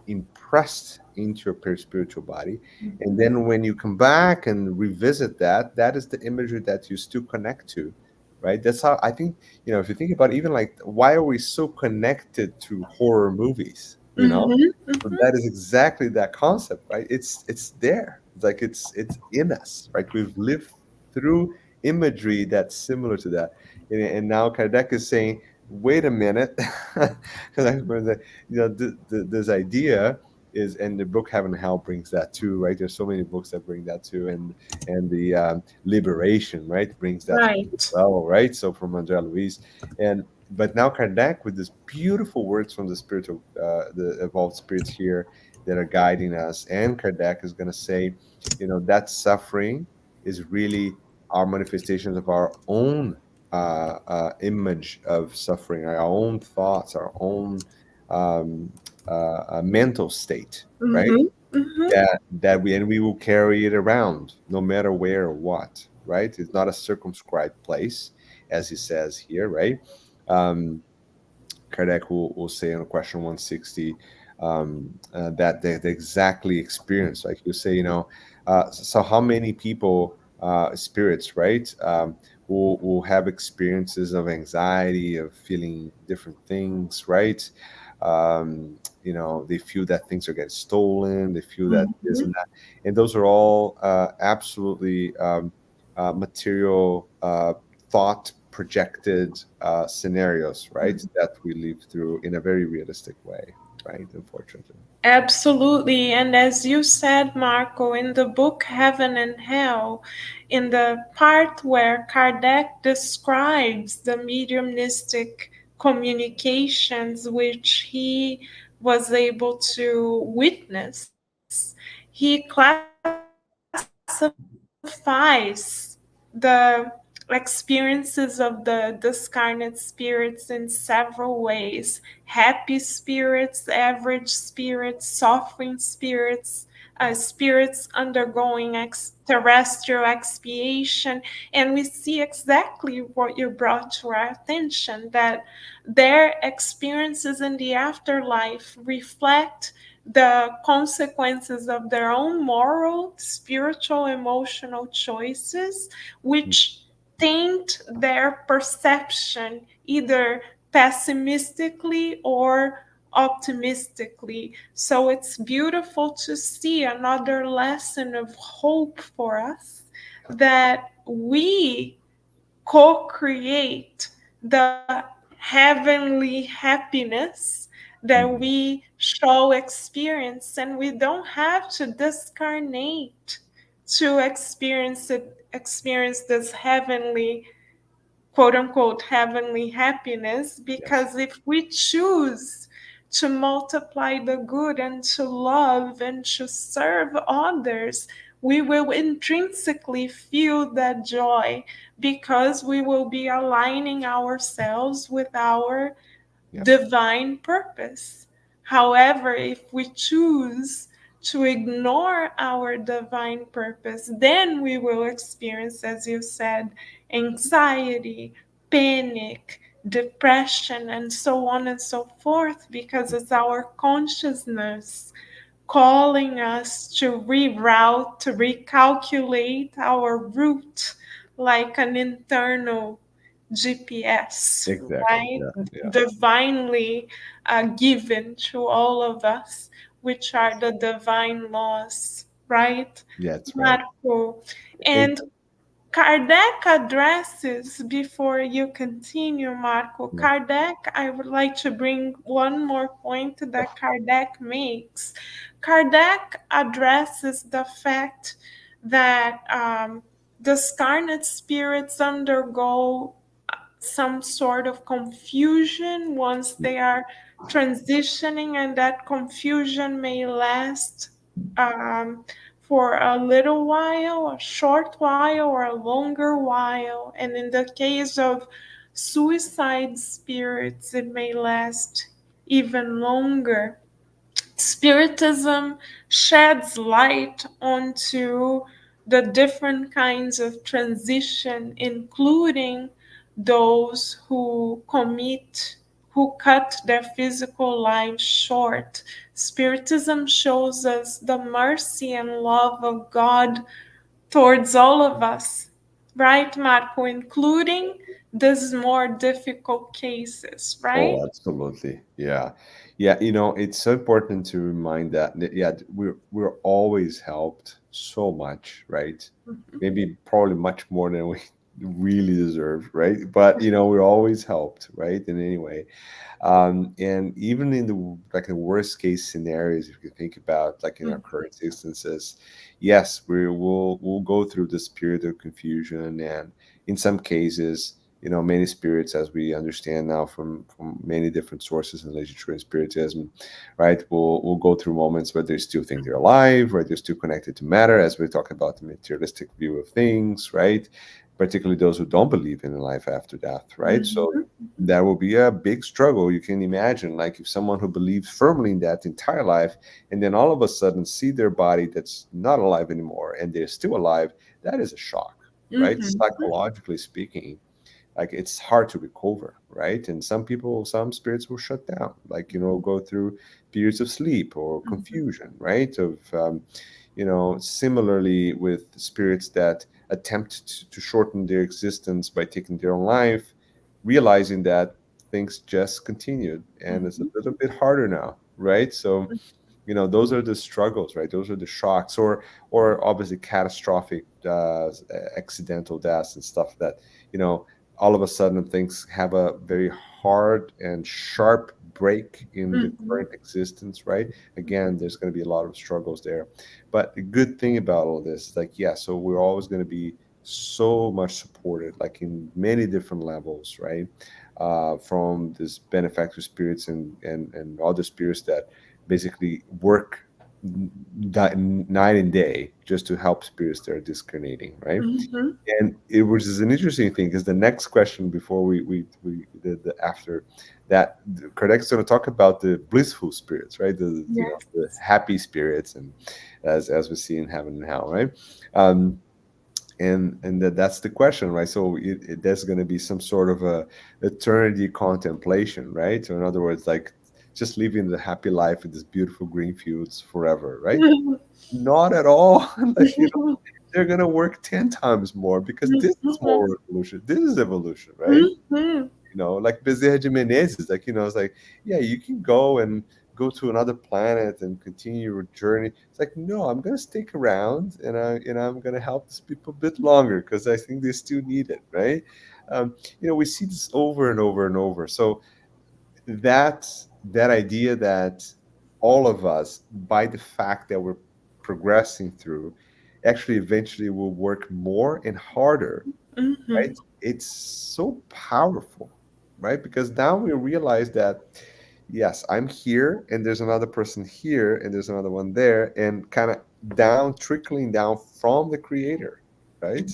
impressed into your spiritual body. And then when you come back and revisit that, that is the imagery that you still connect to, right? That's how I think, if you think about it, even like why are we so connected to horror movies, Mm-hmm. but that is exactly that concept, right? It's there. It's like it's in us, right? We've lived through imagery that's similar to that. And now Kardec is saying, wait a minute, because this idea is, and the book Heaven and Hell brings that too, right? There's so many books that bring that too, and the Liberation, right, brings that as Right. well, right? So from Andrea Luiz, and but now Kardec with these beautiful words from the spiritual, the evolved spirits here that are guiding us, and Kardec is going to say, that suffering is really our manifestations of our own image of suffering, our own thoughts, our own um, mental state, right? Mm-hmm. Mm-hmm. That we will carry it around no matter where or what, right? It's not a circumscribed place, as he says here, right? Um, Kardec will say on question 160 that they exactly experience. Like you say, so how many people, spirits, right, will have experiences of anxiety, of feeling different things, right? They feel that things are getting stolen, they feel that this Mm-hmm. and that. And those are all absolutely material thought projected scenarios, right? That we live through in a very realistic way, right? Unfortunately. Absolutely. And as you said, Marco, in the book Heaven and Hell, in the part where Kardec describes the mediumistic communications which he was able to witness, he classifies the experiences of the discarnate spirits in several ways: happy spirits, average spirits, suffering spirits, spirits undergoing terrestrial expiation. And we see exactly what you brought to our attention, that their experiences in the afterlife reflect the consequences of their own moral, spiritual, emotional choices, which taint their perception either pessimistically or optimistically. So it's beautiful to see another lesson of hope for us, that we co create the heavenly happiness that Mhm. we shall experience, and we don't have to discarnate to experience this heavenly, quote unquote, heavenly happiness, Yes. because if we choose to multiply the good and to love and to serve others, we will intrinsically feel that joy, because we will be aligning ourselves with our Yeah. divine purpose. However, if we choose to ignore our divine purpose, then we will experience, as you said, anxiety, panic, depression, and so on and so forth, because it's our consciousness calling us to reroute, to recalculate our route like an internal GPS, Exactly. right? Yeah. Yeah. Divinely given to all of us, which are the divine laws, right, Yeah. That's right. Marco? And And Kardec addresses, before you continue, Marco, yeah. Kardec, I would like to bring one more point that Kardec makes. Kardec addresses the fact that the scarlet spirits undergo some sort of confusion once they are transitioning, and that confusion may last um, for a little while, a short while, or a longer while. And in the case of suicide spirits, it may last even longer. Spiritism sheds light onto the different kinds of transition, including those who cut their physical lives short. Spiritism shows us the mercy and love of God towards all of us, right, Marco, including these more difficult cases, right? Oh, absolutely. Yeah. Yeah. It's so important to remind that yeah, we're always helped so much, right? Maybe probably much more than we really deserve, right? But we're always helped, right, in any way. And even in the like the worst case scenarios, if you think about like in our current instances, yes, we'll go through this period of confusion, and in some cases, many spirits, as we understand now from many different sources in literature and spiritism, right, will go through moments where they still think they're alive, where they're still connected to matter, as we talk about the materialistic view of things, right? Particularly those who don't believe in a life after death, right? So Mhm. that will be a big struggle. You can imagine, like, if someone who believes firmly in that entire life, and then all of a sudden see their body that's not alive anymore and they're still alive, that is a shock, right? Mhm. Psychologically speaking, like it's hard to recover, right? And some spirits will shut down, like, go through periods of sleep or Mhm. confusion, right? Of similarly with spirits that attempt to shorten their existence by taking their own life, realizing that things just continued and it's a Mhm. little bit harder now, right? So those are the struggles, right? Those are the shocks, or obviously catastrophic accidental deaths and stuff that you know all of a sudden things have a very hard and sharp break in the Mhm. current existence, right? Again, there's going to be a lot of struggles there, but the good thing about all this is, like, yeah, so we're always going to be so much supported, like in many different levels, right? From this benefactor spirits and other spirits that basically work night and day just to help spirits that are discarnating, right? Mhm. And it which is an interesting thing, because the next question before we the after that, Kardec's going to talk about the blissful spirits, right? The Yes. the happy spirits, and as we see in heaven and hell, right? Um, and that's the question, right? So there's going to be some sort of a eternity contemplation, right? So in other words, like just living the happy life in these beautiful green fields forever, right? Not at all. Like, they're going to work 10 times more, because this is more revolution, this is evolution, right? Mhm. Like Bezerra de Menezes, like, it's like, yeah, you can go and go to another planet and continue your journey. It's like, no, I'm gonna stick around, and I'm gonna help these people a bit longer, because I think they still need it, right? We see this over and over and over. So that that idea that all of us, by the fact that we're progressing through, actually eventually will work more and harder, Mhm. right? It's so powerful, right? Because now we realize that, yes, I'm here, and there's another person here, and there's another one there, and kind of down, trickling down from the creator, right?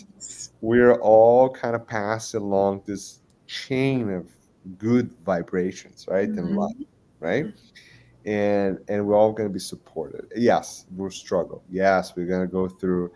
We're all kind of passing along this chain of good vibrations, right? And love, Mhm. right? And we're all going to be supported. Yes, we'll struggle. Yes, we're going to go through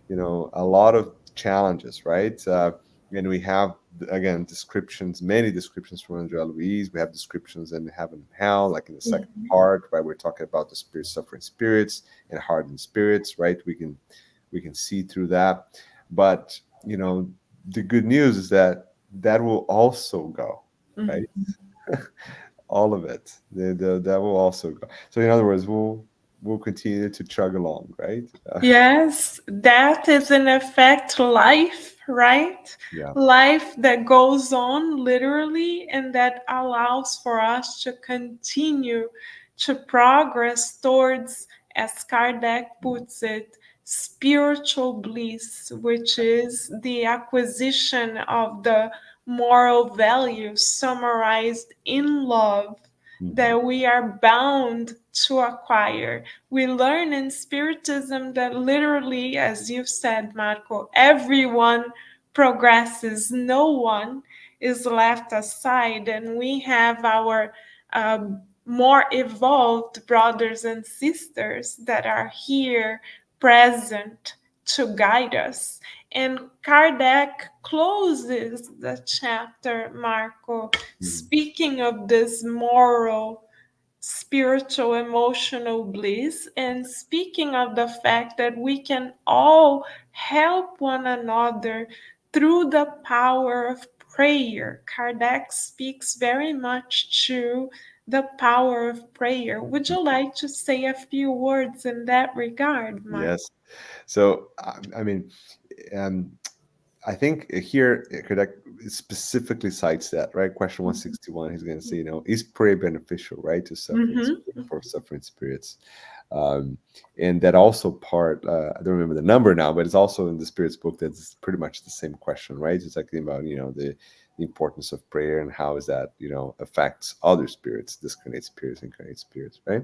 a lot of challenges, right? And we have, again, descriptions, many descriptions from Andrea Louise. We have descriptions in heaven and hell, like in the second Mhm. part, right? We're talking about the spirit, suffering spirits and hardened spirits, right? We can see through that. But the good news is that that will also go, right? Mhm. All of it, that will also go. So in other words, we'll continue to chug along, right? Yes, that is in effect life, right? Yeah. Life that goes on literally and that allows for us to continue to progress towards, as Kardec puts it, spiritual bliss, which is the acquisition of the moral values summarized in love Mhm. that we are bound to acquire. We learn in Spiritism that literally, as you said, Marco, everyone progresses, no one is left aside, and we have our more evolved brothers and sisters that are here present to guide us. And Kardec closes the chapter, Marco, Mhm. speaking of this moral, spiritual, emotional bliss, and speaking of the fact that we can all help one another through the power of prayer. Kardec speaks very much to the power of prayer. Would you like to say a few words in that regard, Mark? Yes. So I mean, um, I think here Kardec specifically cites that, right? Question 161, he's going to say, is prayer beneficial, right, to suffering Mm-hmm. for suffering spirits? Um, and that also part, I don't remember the number now, but it's also in the Spirits book. That's pretty much the same question, right? It's talking about, the importance of prayer and how is that, affects other spirits, discarnate spirits, incarnate spirits, right?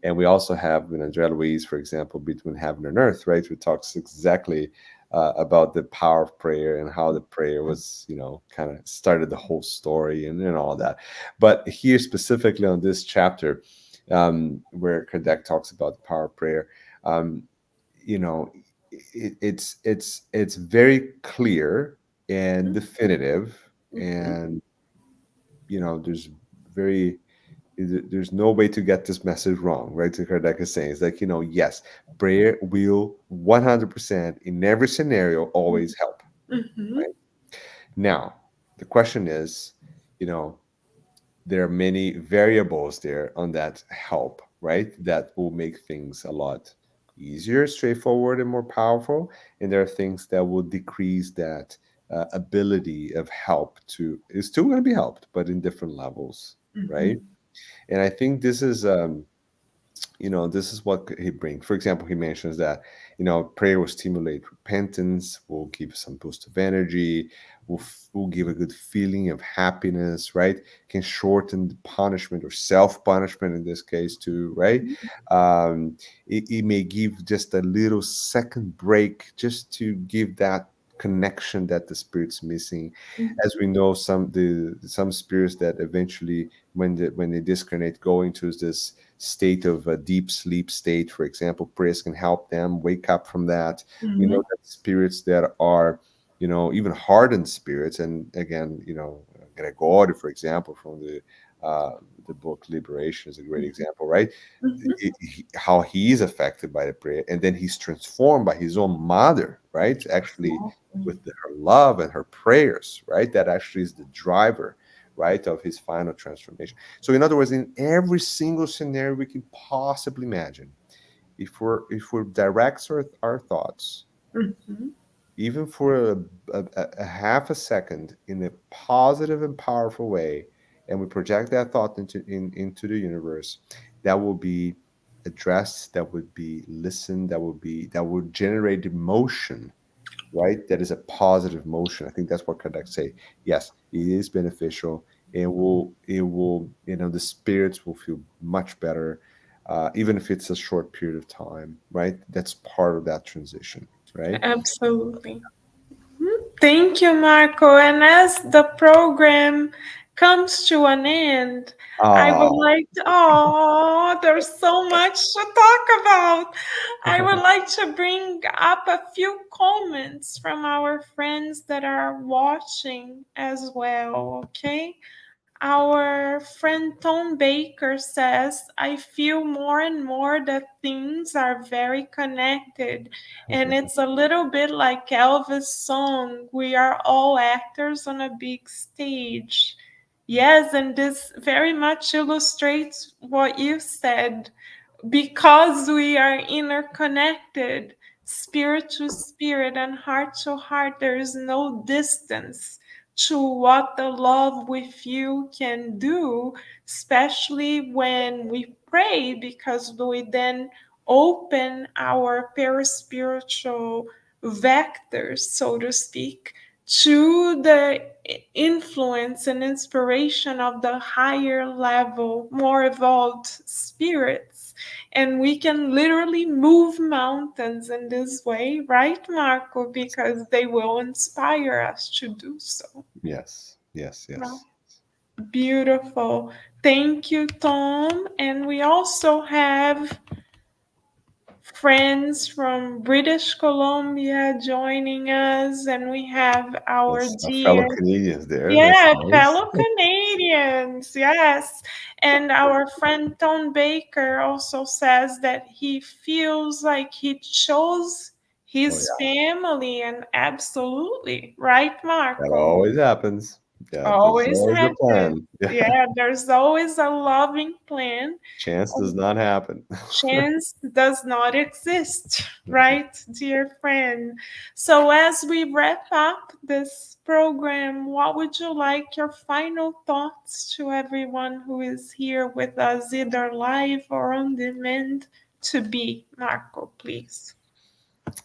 And we also have, Andrea Louise, for example, Between Heaven and Earth, right? Who talks exactly about the power of prayer and how the prayer was, kind of started the whole story and all that. But here specifically on this chapter, where Kardec talks about the power of prayer, um, you know, it's very clear and definitive, Mm-hmm. and there's very there's no way to get this message wrong, right? So Kardec is saying, it's like, yes, prayer will 100% in every scenario always help, Mm-hmm. right? Now, the question is, you know, there are many variables there on that help, right? That will make things a lot easier, straightforward, and more powerful. And there are things that will decrease that ability of help to, is still going to be helped, but in different levels, Mm-hmm. right? And I think this is what he brings. For example, he mentions that, prayer will stimulate repentance, will give some boost of energy, will give a good feeling of happiness, right? Can shorten the punishment or self-punishment in this case too, right? It may give just a little second break just to give that connection that the spirit's missing. As we know, some spirits that eventually, when they discarnate, go into this state of a deep sleep state, for example, prayers can help them wake up from that. We Mm-hmm. know that spirits that are, even hardened spirits, and again, Gregori, for example, from the book Liberation is a great example, right? Mm-hmm. How he is affected by the prayer, and then he's transformed by his own mother, right? Actually, with her love and her prayers, right? That actually is the driver, right, of his final transformation. So, in other words, in every single scenario we can possibly imagine, if we direct our thoughts, Mm-hmm. even for a half a second, in a positive and powerful way, and we project that thought into the universe, that will be addressed, that would be listened, that would generate emotion, right? That is a positive motion. I think that's what Kardec say. Yes, it is beneficial. It will, the spirits will feel much better, even if it's a short period of time, right? That's part of that transition, right? Absolutely. Thank you, Marco. And as the program comes to an end, I would Ah, like to, oh, there's so much to talk about. I would like to bring up a few comments from our friends that are watching as well, okay? Our friend Tom Baker says, I feel more and more that things are very connected. And it's a little bit like Elvis' song, we are all actors on a big stage. Yes, and this very much illustrates what you said. Because we are interconnected, spirit to spirit and heart to heart, there is no distance to what the love with you can do, especially when we pray, because we then open our paraspiritual vectors, so to speak, to the influence and inspiration of the higher level, more evolved spirits. And we can literally move mountains in this way, right, Marco? Because they will inspire us to do so. yes, yes, Well, yes. beautiful. Thank you, Tom. And we also have friends from British Columbia joining us, and we have our Yes, our fellow dear, Canadians there. That's yeah, nice. fellow Canadians, yes. And our friend Tom Baker also says that he feels like he chose Oh his yeah, family, and absolutely, right, that Marco? always happens. Yeah, there's Always always a happen. plan. Yeah. Yeah, there's always a loving plan. Chance does not happen. Chance does not exist, right, dear friend? So, as we wrap up this program, what would you like your final thoughts to everyone who is here with us, either live or on demand, to be? Marco, please.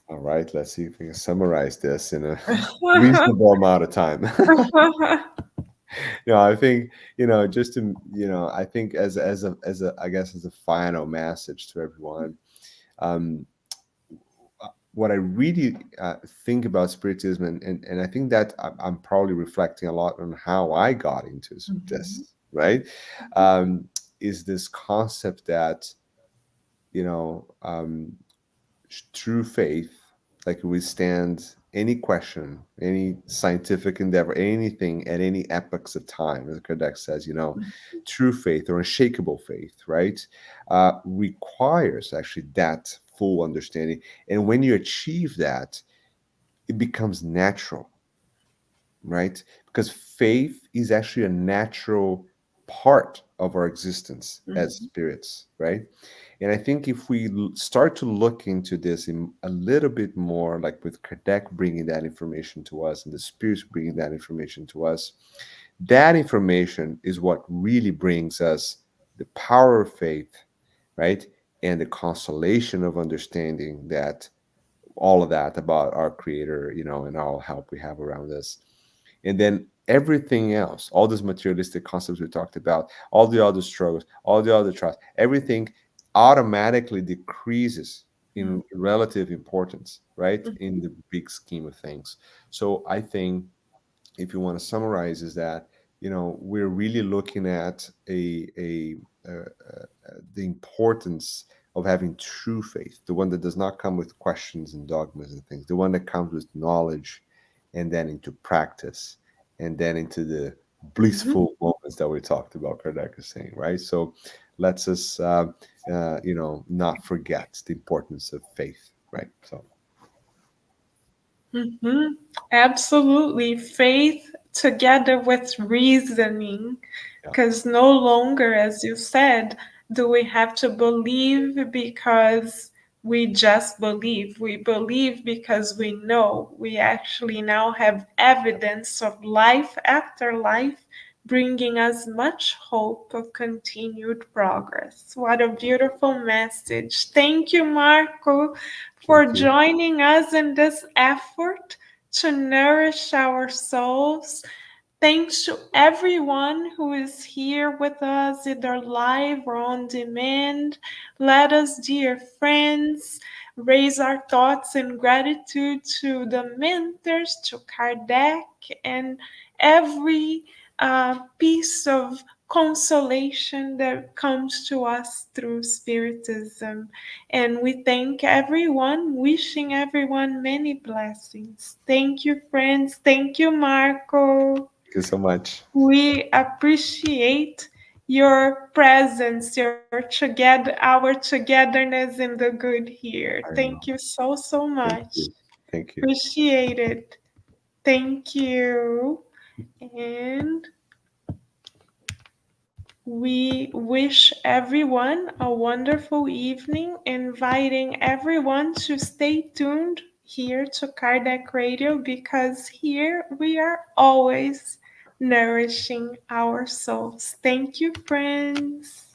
All right, let's see if we can summarize this in a reasonable amount of time. I think, just to, I think as a I guess as a final message to everyone, um, what I really think about Spiritism, and I think that I'm probably reflecting a lot on how I got into this, right? Um, is this concept that, you know, um, true faith, like, withstand any question, any scientific endeavor, anything at any epochs of time, as Kardec says, true faith or unshakable faith, right, requires actually that full understanding. And when you achieve that, it becomes natural, right? Because faith is actually a natural part of our existence as spirits, right? And I think if we start to look into this in a little bit more, like with Kardec bringing that information to us and the spirits bringing that information to us, that information is what really brings us the power of faith, right? And the consolation of understanding that all of that about our Creator, and all help we have around us. And then everything else, all those materialistic concepts we talked about, all the other struggles, all the other trials, everything automatically decreases in relative importance, right? In the big scheme of things. So I think, if you want to summarize, is that, we're really looking at the importance of having true faith, the one that does not come with questions and dogmas and things, the one that comes with knowledge, and then into practice, and then into the blissful moments that we talked about, Kardec is saying, right? So let's us, not forget the importance of faith, right? So. Absolutely. Faith together with reasoning. Because no longer, as you said, do we have to believe because we just believe. We believe because we know. We actually now have evidence of life after life, bringing us much hope of continued progress. What a beautiful message. Thank you, Marco, for Thank you. joining us in this effort to nourish our souls. Thanks to everyone who is here with us, either live or on demand. Let us, dear friends, raise our thoughts in gratitude to the mentors, to Kardec, and every piece of consolation that comes to us through Spiritism. And we thank everyone, wishing everyone many blessings. Thank you, friends. Thank you, Marco. Thank you so much. We appreciate your presence, our togetherness in the good here. I Thank know. you so, so Thank much. you. Thank you. Appreciate it. Thank you. And we wish everyone a wonderful evening, inviting everyone to stay tuned here to Kardec Radio, because here we are always nourishing our souls. Thank you, friends.